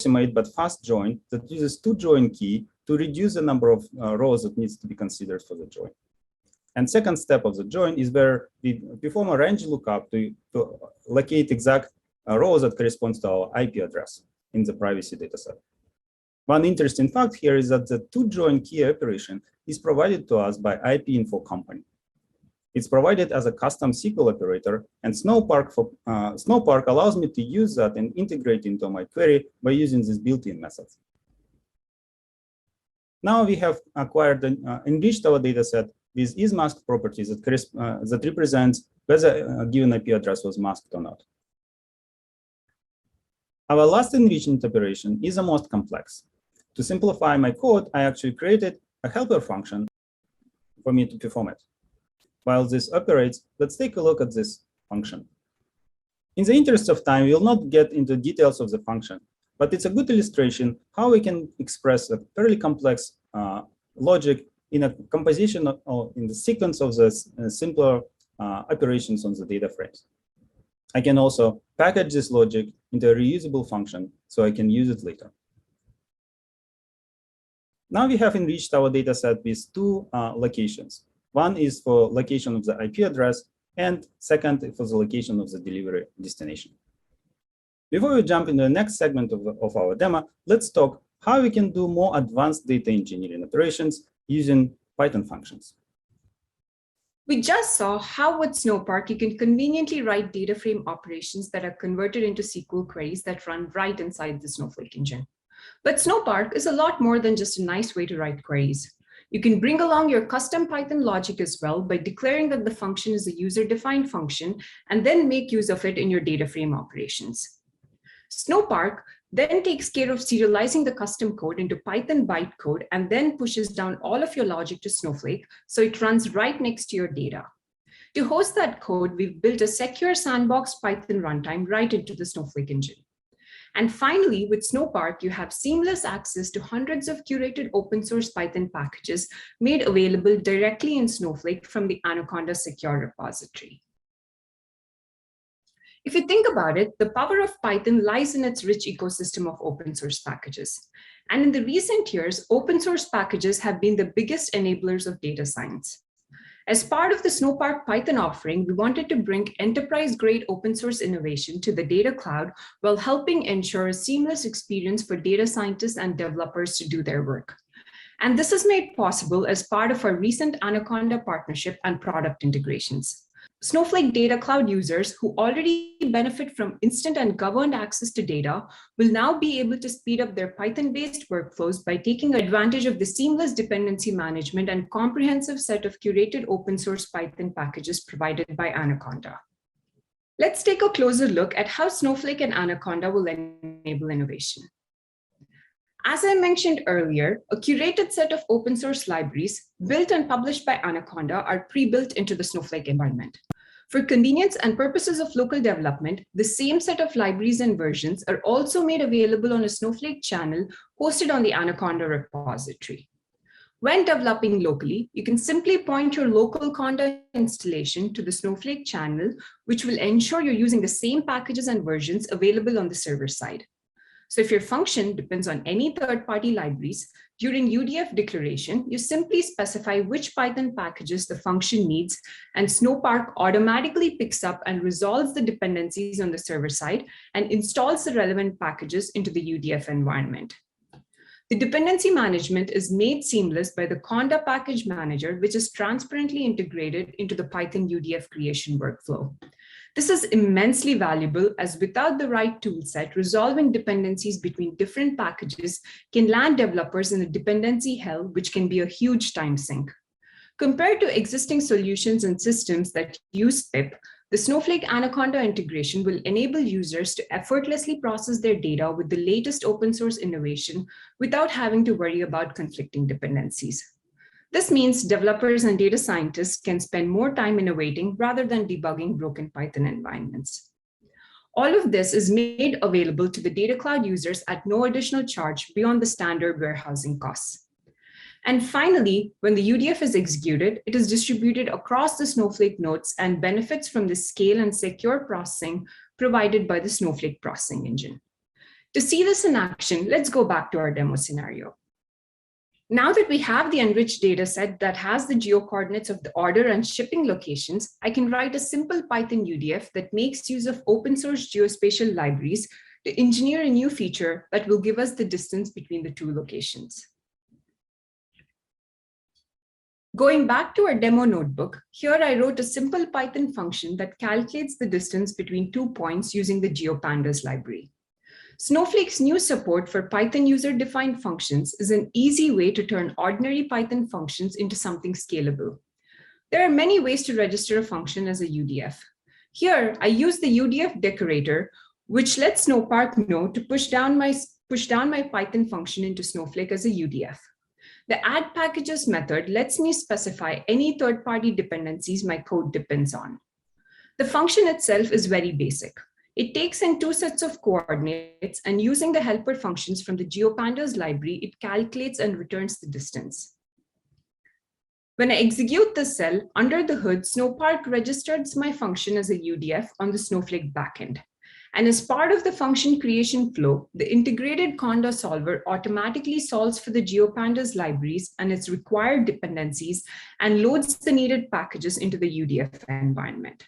approximate but fast join that uses two join key to reduce the number of rows that needs to be considered for the join. And second step of the join is where we perform a range lookup to locate exact rows that corresponds to our IP address in the privacy dataset. One interesting fact here is that the to join key operation is provided to us by IP Info Company. It's provided as a custom SQL operator, and Snowpark allows me to use that and integrate into my query by using this built-in methods. Now we have acquired and enriched our dataset with isMask properties that represents whether a given IP address was masked or not. Our last enrichment operation is the most complex. To simplify my code, I actually created a helper function for me to perform it. While this operates, let's take a look at this function. In the interest of time, we will not get into details of the function, but it's a good illustration how we can express a fairly complex logic in a composition or in the sequence of the simpler operations on the data frames. I can also package this logic into a reusable function so I can use it later. Now we have enriched our dataset with two locations. One is for location of the IP address, and second for the location of the delivery destination. Before we jump into the next segment of our demo, let's talk how we can do more advanced data engineering operations using Python functions. We just saw how with Snowpark you can conveniently write data frame operations that are converted into SQL queries that run right inside the Snowflake engine. But Snowpark is a lot more than just a nice way to write queries. You can bring along your custom Python logic as well by declaring that the function is a user-defined function and then make use of it in your data frame operations. Snowpark then takes care of serializing the custom code into Python bytecode and then pushes down all of your logic to Snowflake so it runs right next to your data. To host that code, we've built a secure sandbox Python runtime right into the Snowflake engine. And finally, with Snowpark, you have seamless access to hundreds of curated open source Python packages made available directly in Snowflake from the Anaconda Secure repository. If you think about it, the power of Python lies in its rich ecosystem of open source packages. And in the recent years, open source packages have been the biggest enablers of data science. As part of the Snowpark Python offering, we wanted to bring enterprise-grade open source innovation to the data cloud while helping ensure a seamless experience for data scientists and developers to do their work. And this is made possible as part of our recent Anaconda partnership and product integrations. Snowflake Data Cloud users who already benefit from instant and governed access to data will now be able to speed up their Python-based workflows by taking advantage of the seamless dependency management and comprehensive set of curated open source Python packages provided by Anaconda. Let's take a closer look at how Snowflake and Anaconda will enable innovation. As I mentioned earlier, a curated set of open source libraries built and published by Anaconda are pre-built into the Snowflake environment. For convenience and purposes of local development, the same set of libraries and versions are also made available on a Snowflake channel hosted on the Anaconda repository. When developing locally, you can simply point your local Conda installation to the Snowflake channel, which will ensure you're using the same packages and versions available on the server side. So if your function depends on any third-party libraries, during UDF declaration, you simply specify which Python packages the function needs, and Snowpark automatically picks up and resolves the dependencies on the server side and installs the relevant packages into the UDF environment. The dependency management is made seamless by the Conda package manager, which is transparently integrated into the Python UDF creation workflow. This is immensely valuable as without the right toolset, resolving dependencies between different packages can land developers in a dependency hell, which can be a huge time sink. Compared to existing solutions and systems that use pip, the Snowflake Anaconda integration will enable users to effortlessly process their data with the latest open source innovation without having to worry about conflicting dependencies. This means developers and data scientists can spend more time innovating rather than debugging broken Python environments. All of this is made available to the Data Cloud users at no additional charge beyond the standard warehousing costs. And finally, when the UDF is executed, it is distributed across the Snowflake nodes and benefits from the scale and secure processing provided by the Snowflake processing engine. To see this in action, let's go back to our demo scenario. Now that we have the enriched data set that has the geocoordinates of the order and shipping locations, I can write a simple Python UDF that makes use of open source geospatial libraries to engineer a new feature that will give us the distance between the two locations. Going back to our demo notebook, here I wrote a simple Python function that calculates the distance between 2 points using the GeoPandas library. Snowflake's new support for Python user-defined functions is an easy way to turn ordinary Python functions into something scalable. There are many ways to register a function as a UDF. Here, I use the UDF decorator, which lets Snowpark know to push down my Python function into Snowflake as a UDF. The add packages method lets me specify any third-party dependencies my code depends on. The function itself is very basic. It takes in 2 sets of coordinates, and using the helper functions from the GeoPandas library, it calculates and returns the distance. When I execute the cell, under the hood, Snowpark registers my function as a UDF on the Snowflake backend. And as part of the function creation flow, the integrated Conda solver automatically solves for the GeoPandas libraries and its required dependencies and loads the needed packages into the UDF environment.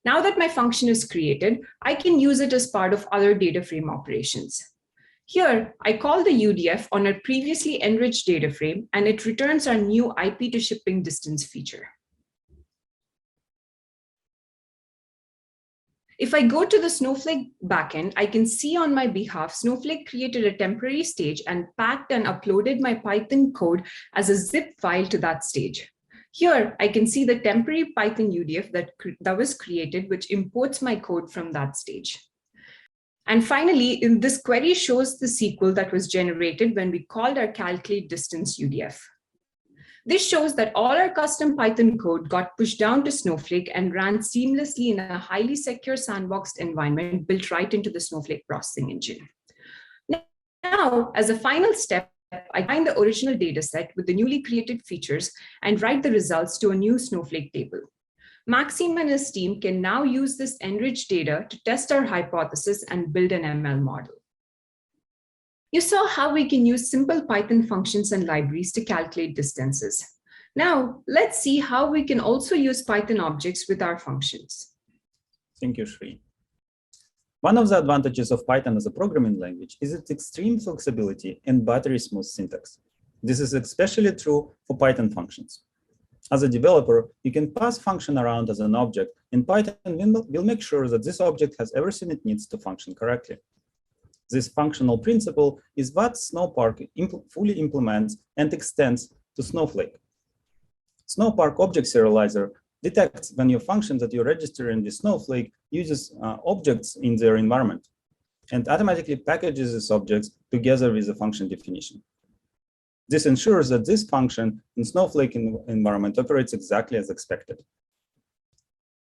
Now that my function is created, I can use it as part of other data frame operations. Here, I call the UDF on a previously enriched data frame, and it returns our new IP to shipping distance feature. If I go to the Snowflake backend, I can see on my behalf, Snowflake created a temporary stage and packed and uploaded my Python code as a zip file to that stage. Here, I can see the temporary Python UDF that was created, which imports my code from that stage. And finally, this query shows the SQL that was generated when we called our calculate distance UDF. This shows that all our custom Python code got pushed down to Snowflake and ran seamlessly in a highly secure sandboxed environment built right into the Snowflake processing engine. Now, as a final step, I find the original data set with the newly created features and write the results to a new Snowflake table. Maxime and his team can now use this enriched data to test our hypothesis and build an ML model. You saw how we can use simple Python functions and libraries to calculate distances. Now, let's see how we can also use Python objects with our functions. Thank you, Shri. One of the advantages of Python as a programming language is its extreme flexibility and buttery-smooth syntax. This is especially true for Python functions. As a developer, you can pass function around as an object, and Python will make sure that this object has everything it needs to function correctly. This functional principle is what Snowpark fully implements and extends to Snowflake. Snowpark Object Serializer detects when your function that you register in the Snowflake uses objects in their environment and automatically packages these objects together with the function definition. This ensures that this function in Snowflake environment operates exactly as expected.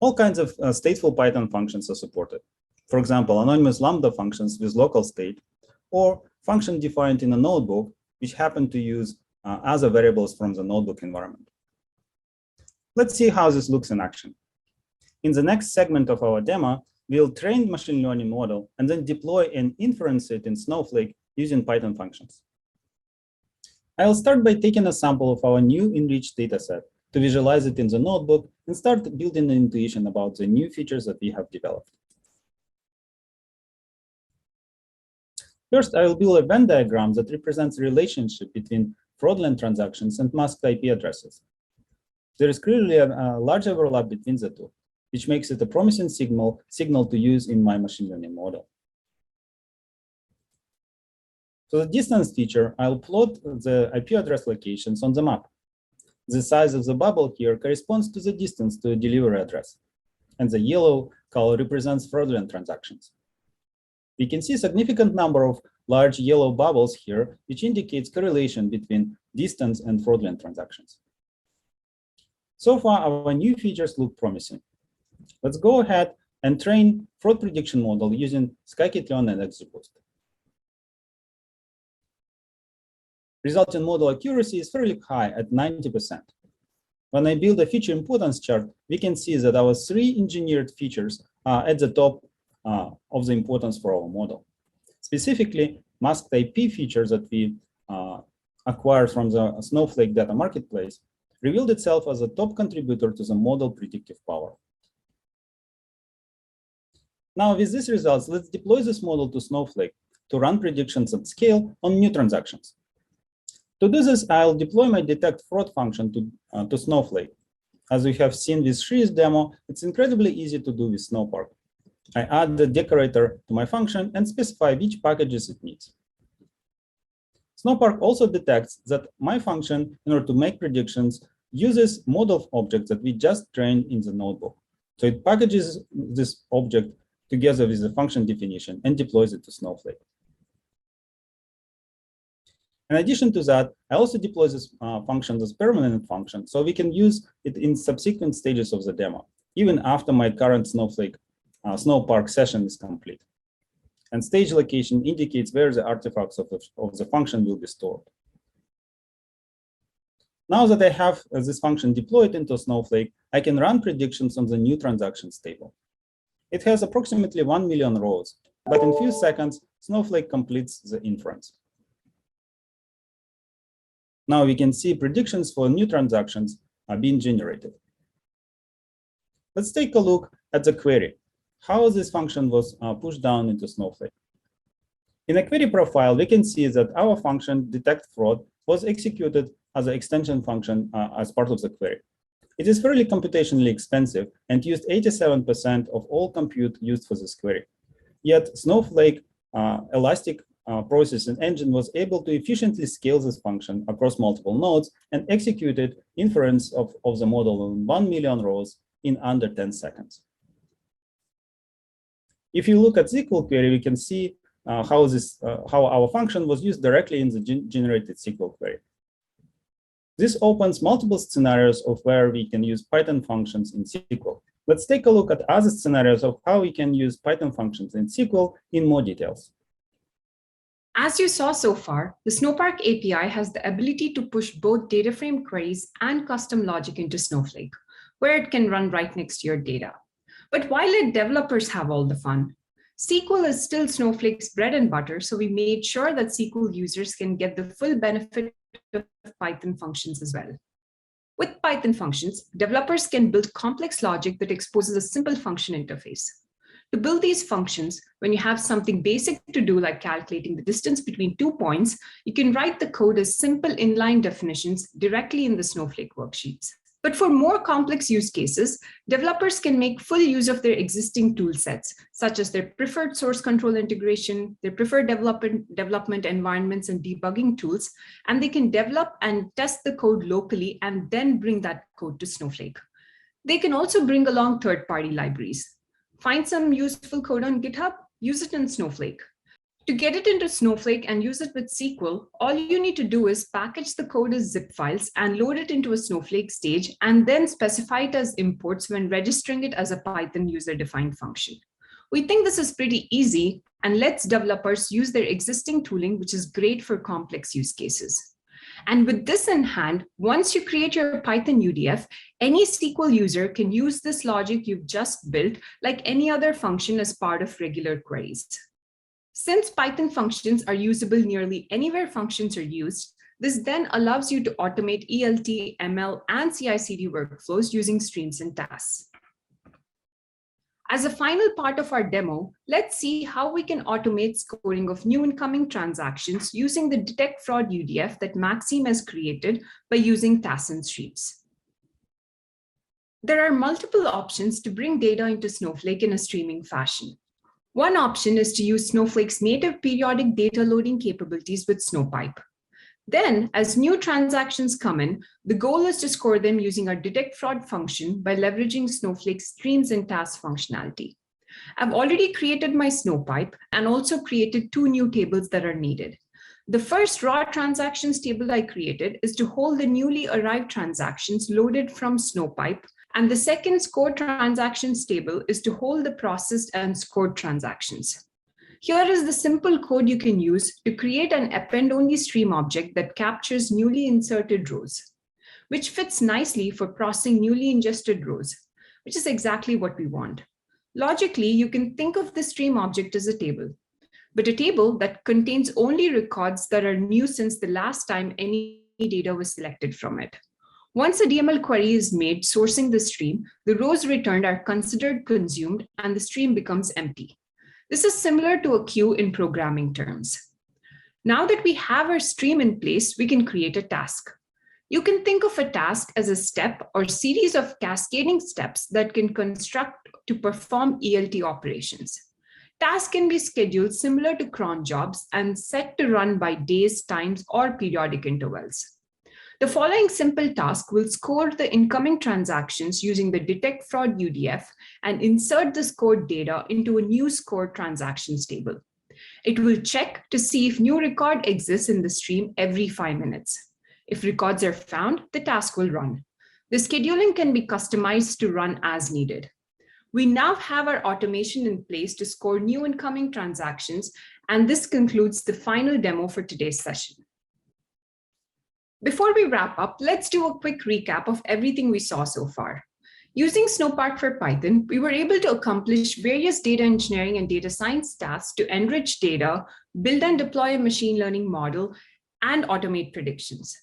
All kinds of stateful Python functions are supported. For example, anonymous Lambda functions with local state, or function defined in a notebook, which happen to use other variables from the notebook environment. Let's see how this looks in action. In the next segment of our demo, we'll train machine learning model and then deploy and inference it in Snowflake using Python functions. I'll start by taking a sample of our new enriched dataset to visualize it in the notebook and start building an intuition about the new features that we have developed. First, I will build a Venn diagram that represents the relationship between fraudulent transactions and masked IP addresses. There is clearly a large overlap between the two, which makes it a promising signal to use in my machine learning model. For the distance feature, I'll plot the IP address locations on the map. The size of the bubble here corresponds to the distance to a delivery address, and the yellow color represents fraudulent transactions. We can see a significant number of large yellow bubbles here, which indicates correlation between distance and fraudulent transactions. So far, our new features look promising. Let's go ahead and train fraud prediction model using scikit-learn and XGBoost. Resulting model accuracy is fairly high at 90%. When I build a feature importance chart, we can see that our 3 engineered features are at the top of the importance for our model. Specifically, masked IP features that we acquired from the Snowflake data marketplace revealed itself as a top contributor to the model predictive power. Now, with these results, let's deploy this model to Snowflake to run predictions at scale on new transactions. To do this, I'll deploy my detect fraud function to Snowflake. As we have seen with Shree's demo, it's incredibly easy to do with Snowpark. I add the decorator to my function and specify which packages it needs. Snowpark also detects that my function, in order to make predictions, uses model objects that we just trained in the notebook. So it packages this object together with the function definition and deploys it to Snowflake. In addition to that, I also deploy this function as permanent function, so we can use it in subsequent stages of the demo, even after my current Snowpark session is complete. And stage location indicates where the artifacts of the function will be stored. Now that I have this function deployed into Snowflake, I can run predictions on the new transactions table. It has approximately 1 million rows, but in a few seconds, Snowflake completes the inference. Now we can see predictions for new transactions are being generated. Let's take a look at the query, how this function was pushed down into Snowflake. In a query profile, we can see that our function detect fraud was executed as an extension function as part of the query. It is fairly computationally expensive and used 87% of all compute used for this query. Yet Snowflake Elastic processing engine was able to efficiently scale this function across multiple nodes and executed inference of the model on 1 million rows in under 10 seconds. If you look at SQL query, we can see how our function was used directly in the generated SQL query. This opens multiple scenarios of where we can use Python functions in SQL. Let's take a look at other scenarios of how we can use Python functions in SQL in more details. As you saw so far, the Snowpark API has the ability to push both data frame queries and custom logic into Snowflake, where it can run right next to your data. But why let developers have all the fun? SQL is still Snowflake's bread and butter, so we made sure that SQL users can get the full benefit of Python functions as well. With Python functions, developers can build complex logic that exposes a simple function interface. To build these functions, when you have something basic to do like calculating the distance between 2 points, you can write the code as simple inline definitions directly in the Snowflake worksheets. But for more complex use cases, developers can make full use of their existing tool sets, such as their preferred source control integration, their preferred development environments and debugging tools, and they can develop and test the code locally and then bring that code to Snowflake. They can also bring along third-party libraries. Find some useful code on GitHub, use it in Snowflake. To get it into Snowflake and use it with SQL, all you need to do is package the code as zip files and load it into a Snowflake stage, and then specify it as imports when registering it as a Python user-defined function. We think this is pretty easy and lets developers use their existing tooling, which is great for complex use cases. And with this in hand, once you create your Python UDF, any SQL user can use this logic you've just built like any other function as part of regular queries. Since Python functions are usable nearly anywhere functions are used, this then allows you to automate ELT, ML, and CI/CD workflows using streams and tasks. As a final part of our demo, let's see how we can automate scoring of new incoming transactions using the Detect Fraud UDF that Maxime has created by using tasks and streams. There are multiple options to bring data into Snowflake in a streaming fashion. One option is to use Snowflake's native periodic data loading capabilities with Snowpipe. Then, as new transactions come in, the goal is to score them using our Detect Fraud function by leveraging Snowflake's streams and tasks functionality. I've already created my Snowpipe and also created 2 new tables that are needed. The first raw transactions table I created is to hold the newly arrived transactions loaded from Snowpipe, and the second scored transactions table is to hold the processed and scored transactions. Here is the simple code you can use to create an append-only stream object that captures newly inserted rows, which fits nicely for processing newly ingested rows, which is exactly what we want. Logically, you can think of the stream object as a table. but a table that contains only records that are new since the last time any data was selected from it. Once a DML query is made sourcing the stream, the rows returned are considered consumed and the stream becomes empty. This is similar to a queue in programming terms. Now that we have our stream in place, we can create a task. You can think of a task as a step or series of cascading steps that can construct to perform ELT operations. Tasks can be scheduled similar to cron jobs and set to run by days, times, or periodic intervals. The following simple task will score the incoming transactions using the detect fraud UDF and insert the scored data into a new scored transactions table. It will check to see if new record exists in the stream every 5 minutes. If records are found, the task will run. The scheduling can be customized to run as needed. We now have our automation in place to score new incoming transactions, and this concludes the final demo for today's session. Before we wrap up, let's do a quick recap of everything we saw so far. Using Snowpark for Python, we were able to accomplish various data engineering and data science tasks to enrich data, build and deploy a machine learning model, and automate predictions.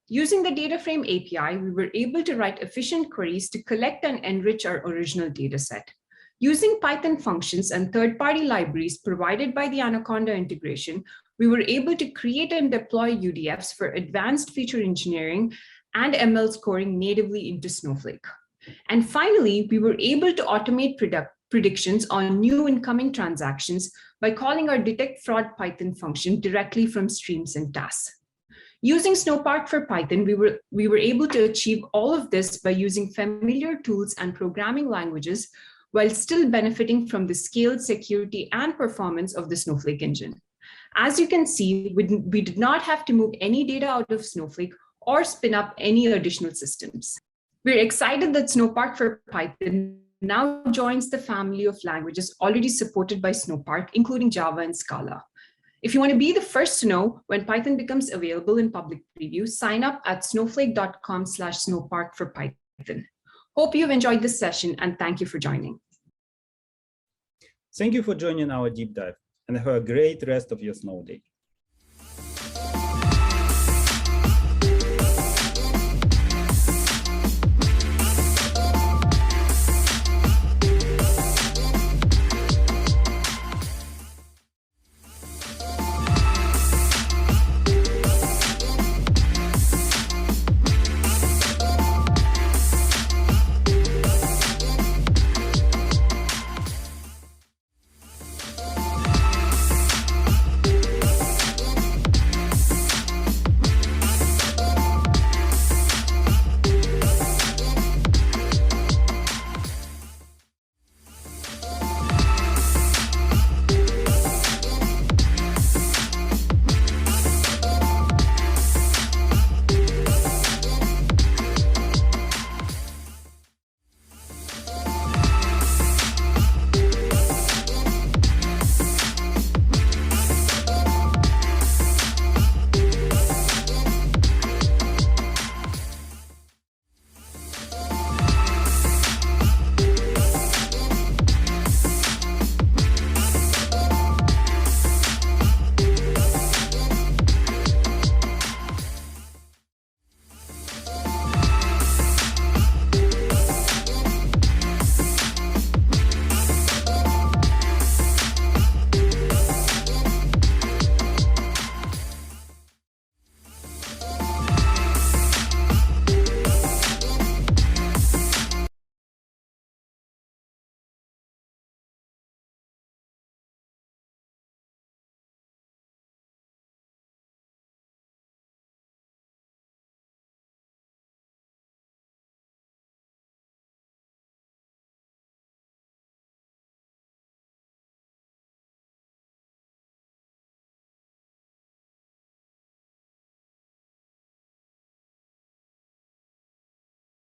Using the data frame API, we were able to write efficient queries to collect and enrich our original data set. Using Python functions and third-party libraries provided by the Anaconda integration, we were able to create and deploy UDFs for advanced feature engineering and ML scoring natively into Snowflake. And finally, we were able to automate predictions on new incoming transactions by calling our detect fraud Python function directly from streams and tasks. Using Snowpark for Python, we were able to achieve all of this by using familiar tools and programming languages while still benefiting from the scale, security, and performance of the Snowflake engine. As you can see, we did not have to move any data out of Snowflake or spin up any additional systems. We're excited that Snowpark for Python now joins the family of languages already supported by Snowpark, including Java and Scala. If you want to be the first to know when Python becomes available in public preview, sign up at snowflake.com/snowpark for Python. Hope you've enjoyed this session and thank you for joining. Thank you for joining our deep dive and have a great rest of your snow day.